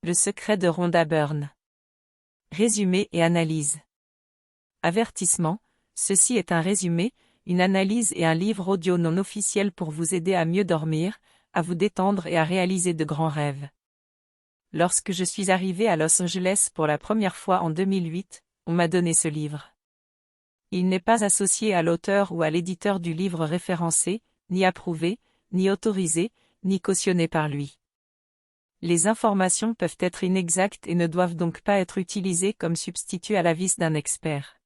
Le secret de Rhonda Byrne. Résumé et analyse. Avertissement, ceci est un résumé, une analyse et un livre audio non officiel pour vous aider à mieux dormir, à vous détendre et à réaliser de grands rêves. Lorsque je suis arrivé à Los Angeles pour la première fois en 2008, on m'a donné ce livre. Il n'est pas associé à l'auteur ou à l'éditeur du livre référencé, ni approuvé, ni autorisé, ni cautionné par lui. Les informations peuvent être inexactes et ne doivent donc pas être utilisées comme substitut à l'avis d'un expert.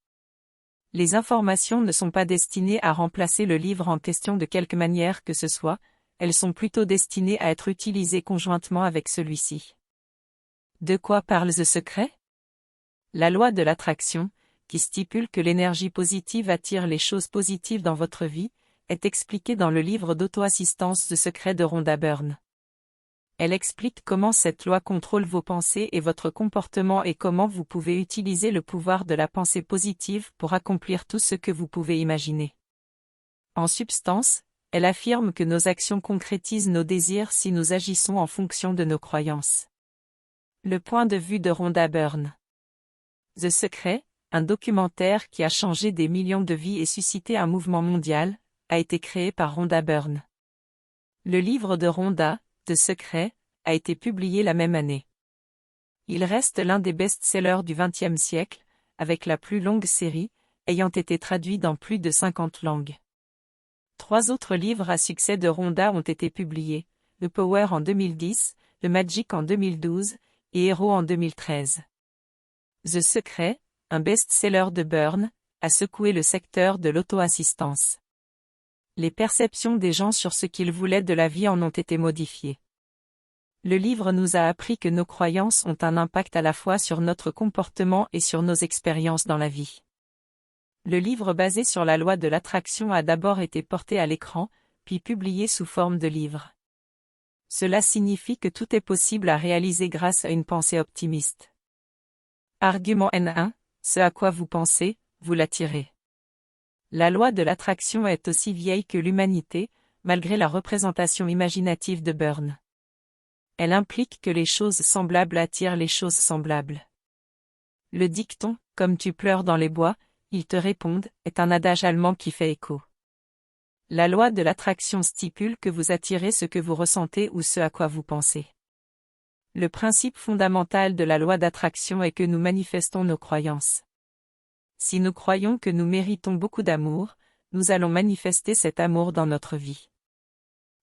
Les informations ne sont pas destinées à remplacer le livre en question de quelque manière que ce soit, elles sont plutôt destinées à être utilisées conjointement avec celui-ci. De quoi parle The Secret? La loi de l'attraction, qui stipule que l'énergie positive attire les choses positives dans votre vie, est expliquée dans le livre d'auto-assistance The Secret de Rhonda Byrne. Elle explique comment cette loi contrôle vos pensées et votre comportement et comment vous pouvez utiliser le pouvoir de la pensée positive pour accomplir tout ce que vous pouvez imaginer. En substance, elle affirme que nos actions concrétisent nos désirs si nous agissons en fonction de nos croyances. Le point de vue de Rhonda Byrne. The Secret, un documentaire qui a changé des millions de vies et suscité un mouvement mondial, a été créé par Rhonda Byrne. Le livre de Rhonda, The Secret, a été publié la même année. Il reste l'un des best-sellers du XXe siècle, avec la plus longue série, ayant été traduit dans plus de 50 langues. 3 autres livres à succès de Rhonda ont été publiés, The Power en 2010, The Magic en 2012, et Hero en 2013. The Secret, un best-seller de Byrne, a secoué le secteur de l'auto-assistance. Les perceptions des gens sur ce qu'ils voulaient de la vie en ont été modifiées. Le livre nous a appris que nos croyances ont un impact à la fois sur notre comportement et sur nos expériences dans la vie. Le livre basé sur la loi de l'attraction a d'abord été porté à l'écran, puis publié sous forme de livre. Cela signifie que tout est possible à réaliser grâce à une pensée optimiste. Argument N1, ce à quoi vous pensez, vous l'attirez. La loi de l'attraction est aussi vieille que l'humanité, malgré la représentation imaginative de Byrne. Elle implique que les choses semblables attirent les choses semblables. Le dicton « Comme tu pleures dans les bois, ils te répondent » est un adage allemand qui fait écho. La loi de l'attraction stipule que vous attirez ce que vous ressentez ou ce à quoi vous pensez. Le principe fondamental de la loi d'attraction est que nous manifestons nos croyances. Si nous croyons que nous méritons beaucoup d'amour, nous allons manifester cet amour dans notre vie.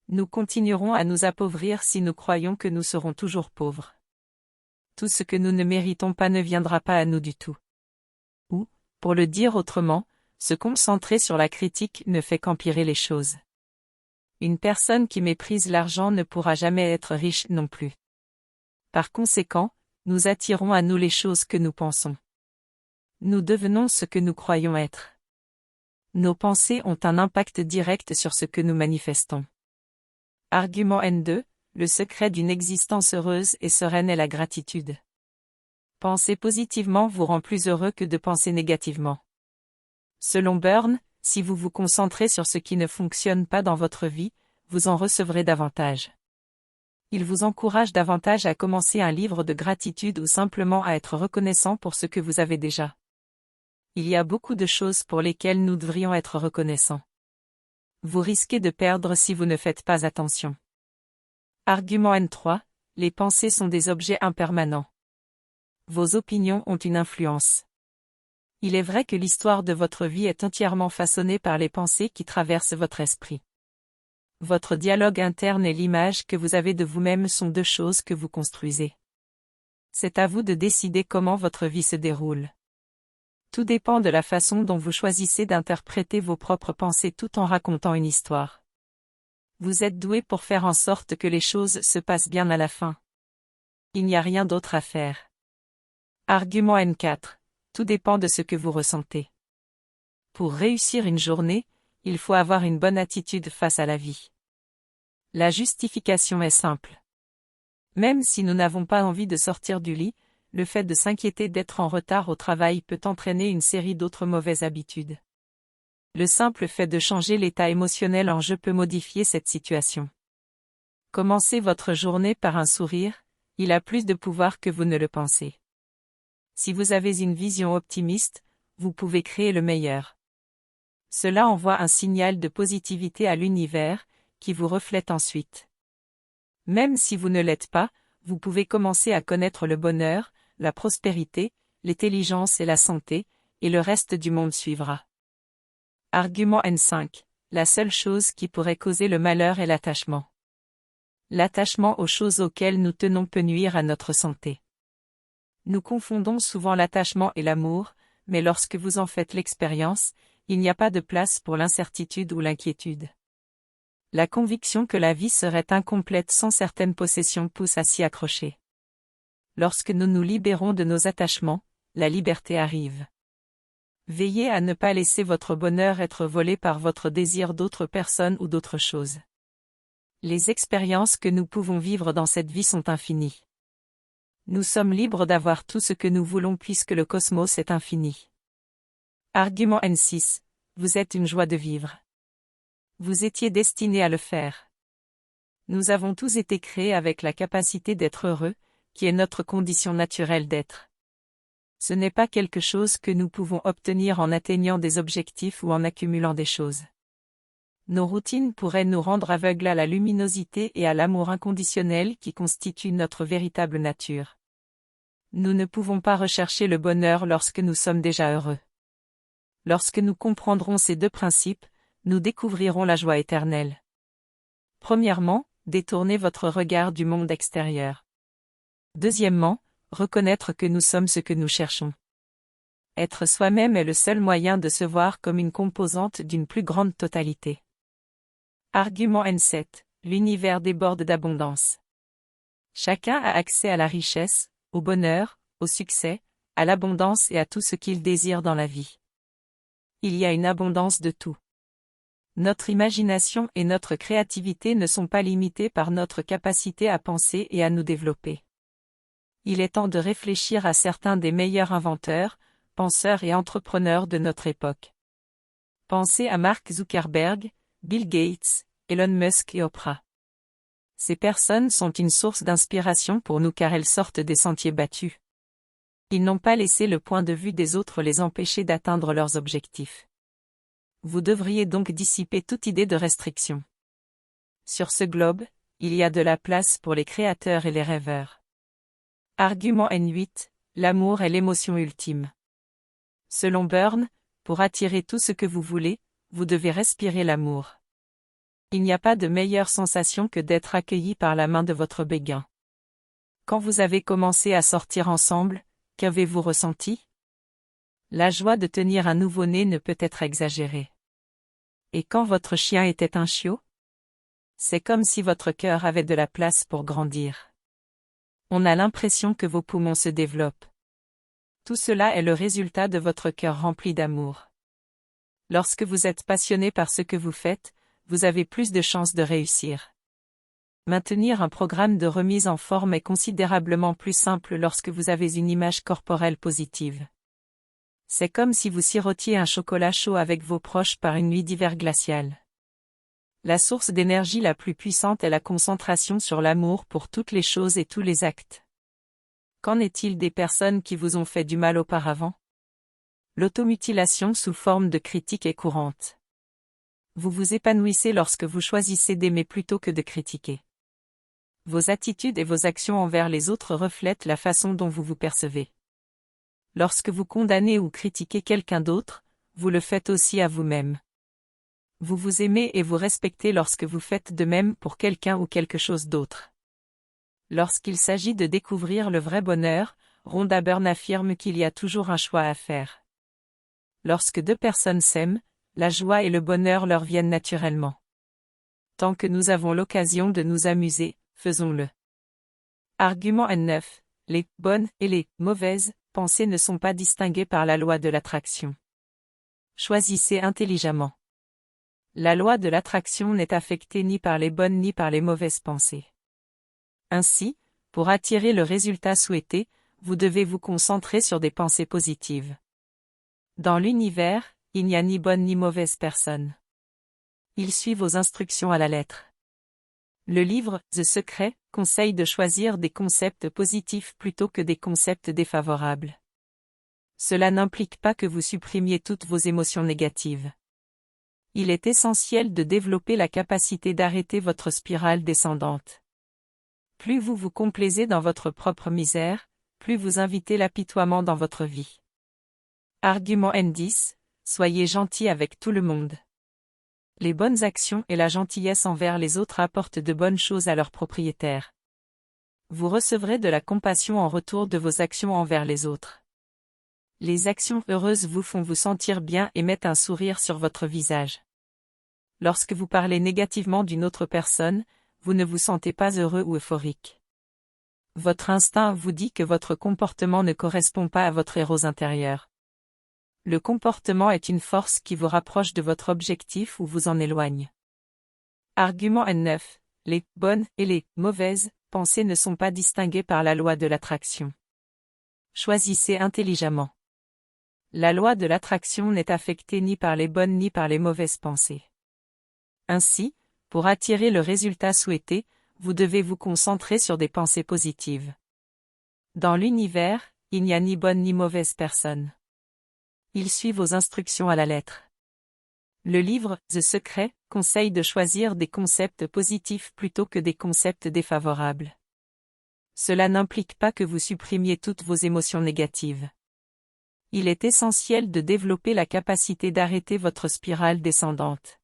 Nous continuerons à nous appauvrir si nous croyons que nous serons toujours pauvres. Tout ce que nous ne méritons pas ne viendra pas à nous du tout. Ou, pour le dire autrement, se concentrer sur la critique ne fait qu'empirer les choses. Une personne qui méprise l'argent ne pourra jamais être riche non plus. Par conséquent, nous attirons à nous les choses que nous pensons. Nous devenons ce que nous croyons être. Nos pensées ont un impact direct sur ce que nous manifestons. Argument N2, le secret d'une existence heureuse et sereine est la gratitude. Penser positivement vous rend plus heureux que de penser négativement. Selon Byrne, si vous vous concentrez sur ce qui ne fonctionne pas dans votre vie, vous en recevrez davantage. Il vous encourage davantage à commencer un livre de gratitude ou simplement à être reconnaissant pour ce que vous avez déjà. Il y a beaucoup de choses pour lesquelles nous devrions être reconnaissants. Vous risquez de perdre si vous ne faites pas attention. Argument N3, les pensées sont des objets impermanents. Vos opinions ont une influence. Il est vrai que l'histoire de votre vie est entièrement façonnée par les pensées qui traversent votre esprit. Votre dialogue interne et l'image que vous avez de vous-même sont 2 choses que vous construisez. C'est à vous de décider comment votre vie se déroule. Tout dépend de la façon dont vous choisissez d'interpréter vos propres pensées tout en racontant une histoire. Vous êtes doué pour faire en sorte que les choses se passent bien à la fin. Il n'y a rien d'autre à faire. Argument N4. Tout dépend de ce que vous ressentez. Pour réussir une journée, il faut avoir une bonne attitude face à la vie. La justification est simple. Même si nous n'avons pas envie de sortir du lit, le fait de s'inquiéter d'être en retard au travail peut entraîner une série d'autres mauvaises habitudes. Le simple fait de changer l'état émotionnel en jeu peut modifier cette situation. Commencez votre journée par un sourire, Il a plus de pouvoir que vous ne le pensez. Si vous avez une vision optimiste, vous pouvez créer le meilleur. Cela envoie un signal de positivité à l'univers, qui vous reflète ensuite. Même si vous ne l'êtes pas, vous pouvez commencer à connaître le bonheur, la prospérité, l'intelligence et la santé, et le reste du monde suivra. Argument N5. La seule chose qui pourrait causer le malheur est l'attachement. L'attachement aux choses auxquelles nous tenons peut nuire à notre santé. Nous confondons souvent l'attachement et l'amour, mais lorsque vous en faites l'expérience, il n'y a pas de place pour l'incertitude ou l'inquiétude. La conviction que la vie serait incomplète sans certaines possessions pousse à s'y accrocher. Lorsque nous nous libérons de nos attachements, la liberté arrive. Veillez à ne pas laisser votre bonheur être volé par votre désir d'autres personnes ou d'autres choses. Les expériences que nous pouvons vivre dans cette vie sont infinies. Nous sommes libres d'avoir tout ce que nous voulons puisque le cosmos est infini. Argument N6. Vous êtes une joie de vivre. Vous étiez destiné à le faire. Nous avons tous été créés avec la capacité d'être heureux, qui est notre condition naturelle d'être. Ce n'est pas quelque chose que nous pouvons obtenir en atteignant des objectifs ou en accumulant des choses. Nos routines pourraient nous rendre aveugles à la luminosité et à l'amour inconditionnel qui constituent notre véritable nature. Nous ne pouvons pas rechercher le bonheur lorsque nous sommes déjà heureux. Lorsque nous comprendrons ces deux principes, nous découvrirons la joie éternelle. Premièrement, détournez votre regard du monde extérieur. Deuxièmement, reconnaître que nous sommes ce que nous cherchons. Être soi-même est le seul moyen de se voir comme une composante d'une plus grande totalité. Argument N7. L'univers déborde d'abondance. Chacun a accès à la richesse, au bonheur, au succès, à l'abondance et à tout ce qu'il désire dans la vie. Il y a une abondance de tout. Notre imagination et notre créativité ne sont pas limitées par notre capacité à penser et à nous développer. Il est temps de réfléchir à certains des meilleurs inventeurs, penseurs et entrepreneurs de notre époque. Pensez à Mark Zuckerberg, Bill Gates, Elon Musk et Oprah. Ces personnes sont une source d'inspiration pour nous car elles sortent des sentiers battus. Ils n'ont pas laissé le point de vue des autres les empêcher d'atteindre leurs objectifs. Vous devriez donc dissiper toute idée de restriction. Sur ce globe, il y a de la place pour les créateurs et les rêveurs. Argument N8. L'amour est l'émotion ultime. Selon Burn, pour attirer tout ce que vous voulez, vous devez respirer l'amour. Il n'y a pas de meilleure sensation que d'être accueilli par la main de votre béguin. Quand vous avez commencé à sortir ensemble, qu'avez-vous ressenti? La joie de tenir un nouveau-né ne peut être exagérée. Et quand votre chien était un chiot? C'est comme si votre cœur avait de la place pour grandir. On a l'impression que vos poumons se développent. Tout cela est le résultat de votre cœur rempli d'amour. Lorsque vous êtes passionné par ce que vous faites, vous avez plus de chances de réussir. Maintenir un programme de remise en forme est considérablement plus simple lorsque vous avez une image corporelle positive. C'est comme si vous sirotiez un chocolat chaud avec vos proches par une nuit d'hiver glaciale. La source d'énergie la plus puissante est la concentration sur l'amour pour toutes les choses et tous les actes. Qu'en est-il des personnes qui vous ont fait du mal auparavant? L'automutilation sous forme de critique est courante. Vous vous épanouissez lorsque vous choisissez d'aimer plutôt que de critiquer. Vos attitudes et vos actions envers les autres reflètent la façon dont vous vous percevez. Lorsque vous condamnez ou critiquez quelqu'un d'autre, vous le faites aussi à vous-même. Vous vous aimez et vous respectez lorsque vous faites de même pour quelqu'un ou quelque chose d'autre. Lorsqu'il s'agit de découvrir le vrai bonheur, Rhonda Byrne affirme qu'il y a toujours un choix à faire. Lorsque deux personnes s'aiment, la joie et le bonheur leur viennent naturellement. Tant que nous avons l'occasion de nous amuser, faisons-le. Argument N9. Les bonnes et les mauvaises pensées ne sont pas distinguées par la loi de l'attraction. Choisissez intelligemment. La loi de l'attraction n'est affectée ni par les bonnes ni par les mauvaises pensées. Ainsi, pour attirer le résultat souhaité, vous devez vous concentrer sur des pensées positives. Dans l'univers, il n'y a ni bonne ni mauvaise personne. Ils suivent vos instructions à la lettre. Le livre « The Secret » conseille de choisir des concepts positifs plutôt que des concepts défavorables. Cela n'implique pas que vous supprimiez toutes vos émotions négatives. Il est essentiel de développer la capacité d'arrêter votre spirale descendante. Plus vous vous complaisez dans votre propre misère, plus vous invitez l'apitoiement dans votre vie. Argument N10, soyez gentil avec tout le monde. Les bonnes actions et la gentillesse envers les autres apportent de bonnes choses à leurs propriétaires. Vous recevrez de la compassion en retour de vos actions envers les autres. Les actions heureuses vous font vous sentir bien et mettent un sourire sur votre visage. Lorsque vous parlez négativement d'une autre personne, vous ne vous sentez pas heureux ou euphorique. Votre instinct vous dit que votre comportement ne correspond pas à votre héros intérieur. Le comportement est une force qui vous rapproche de votre objectif ou vous en éloigne. Argument N9. Les bonnes et les mauvaises pensées ne sont pas distinguées par la loi de l'attraction. Choisissez intelligemment. La loi de l'attraction n'est affectée ni par les bonnes ni par les mauvaises pensées. Ainsi, pour attirer le résultat souhaité, vous devez vous concentrer sur des pensées positives. Dans l'univers, il n'y a ni bonne ni mauvaise personne. Il suit vos instructions à la lettre. Le livre The Secret conseille de choisir des concepts positifs plutôt que des concepts défavorables. Cela n'implique pas que vous supprimiez toutes vos émotions négatives. Il est essentiel de développer la capacité d'arrêter votre spirale descendante.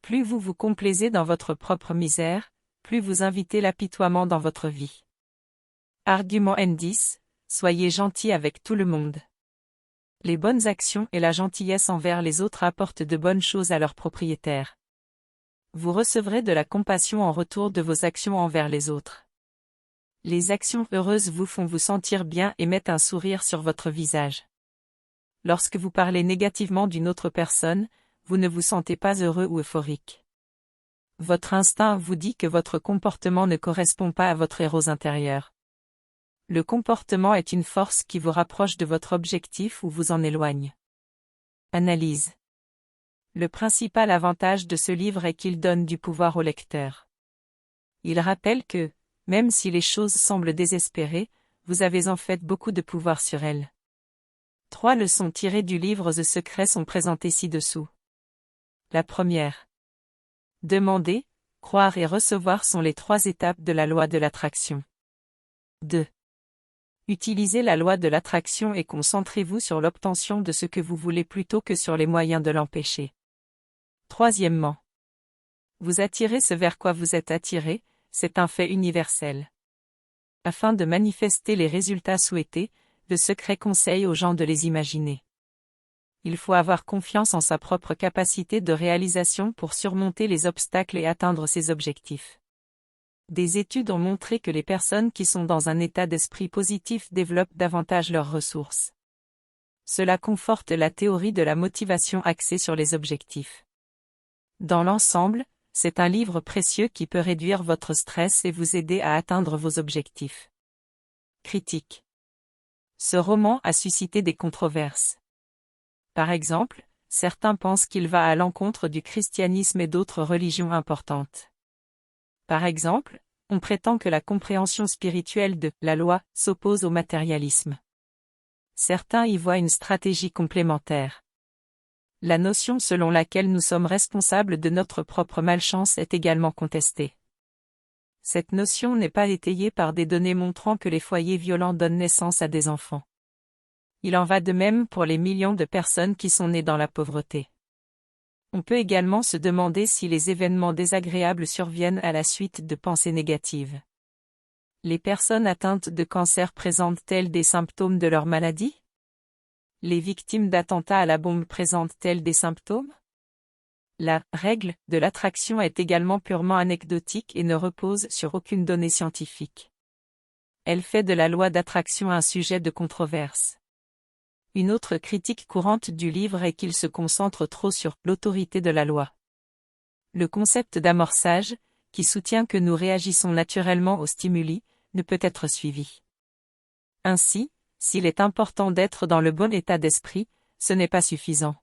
Plus vous vous complaisez dans votre propre misère, plus vous invitez l'apitoiement dans votre vie. Argument N10, soyez gentil avec tout le monde. Les bonnes actions et la gentillesse envers les autres apportent de bonnes choses à leurs propriétaires. Vous recevrez de la compassion en retour de vos actions envers les autres. Les actions heureuses vous font vous sentir bien et mettent un sourire sur votre visage. Lorsque vous parlez négativement d'une autre personne, vous ne vous sentez pas heureux ou euphorique. Votre instinct vous dit que votre comportement ne correspond pas à votre héros intérieur. Le comportement est une force qui vous rapproche de votre objectif ou vous en éloigne. Analyse. Le principal avantage de ce livre est qu'il donne du pouvoir au lecteur. Il rappelle que, même si les choses semblent désespérées, vous avez en fait beaucoup de pouvoir sur elles. 3 leçons tirées du livre The Secret sont présentées ci-dessous. La première. Demander, croire et recevoir sont les 3 étapes de la loi de l'attraction. 2. Utilisez la loi de l'attraction et concentrez-vous sur l'obtention de ce que vous voulez plutôt que sur les moyens de l'empêcher. Troisièmement. Vous attirez ce vers quoi vous êtes attiré, c'est un fait universel. Afin de manifester les résultats souhaités, le secret conseille aux gens de les imaginer. Il faut avoir confiance en sa propre capacité de réalisation pour surmonter les obstacles et atteindre ses objectifs. Des études ont montré que les personnes qui sont dans un état d'esprit positif développent davantage leurs ressources. Cela conforte la théorie de la motivation axée sur les objectifs. Dans l'ensemble, c'est un livre précieux qui peut réduire votre stress et vous aider à atteindre vos objectifs. Critique. Ce roman a suscité des controverses. Par exemple, certains pensent qu'il va à l'encontre du christianisme et d'autres religions importantes. Par exemple, on prétend que la compréhension spirituelle de la loi s'oppose au matérialisme. Certains y voient une stratégie complémentaire. La notion selon laquelle nous sommes responsables de notre propre malchance est également contestée. Cette notion n'est pas étayée par des données montrant que les foyers violents donnent naissance à des enfants. Il en va de même pour les millions de personnes qui sont nées dans la pauvreté. On peut également se demander si les événements désagréables surviennent à la suite de pensées négatives. Les personnes atteintes de cancer présentent-elles des symptômes de leur maladie? Les victimes d'attentats à la bombe présentent-elles des symptômes? La règle de l'attraction est également purement anecdotique et ne repose sur aucune donnée scientifique. Elle fait de la loi d'attraction un sujet de controverse. Une autre critique courante du livre est qu'il se concentre trop sur l'autorité de la loi. Le concept d'amorçage, qui soutient que nous réagissons naturellement aux stimuli, ne peut être suivi. Ainsi, s'il est important d'être dans le bon état d'esprit, ce n'est pas suffisant.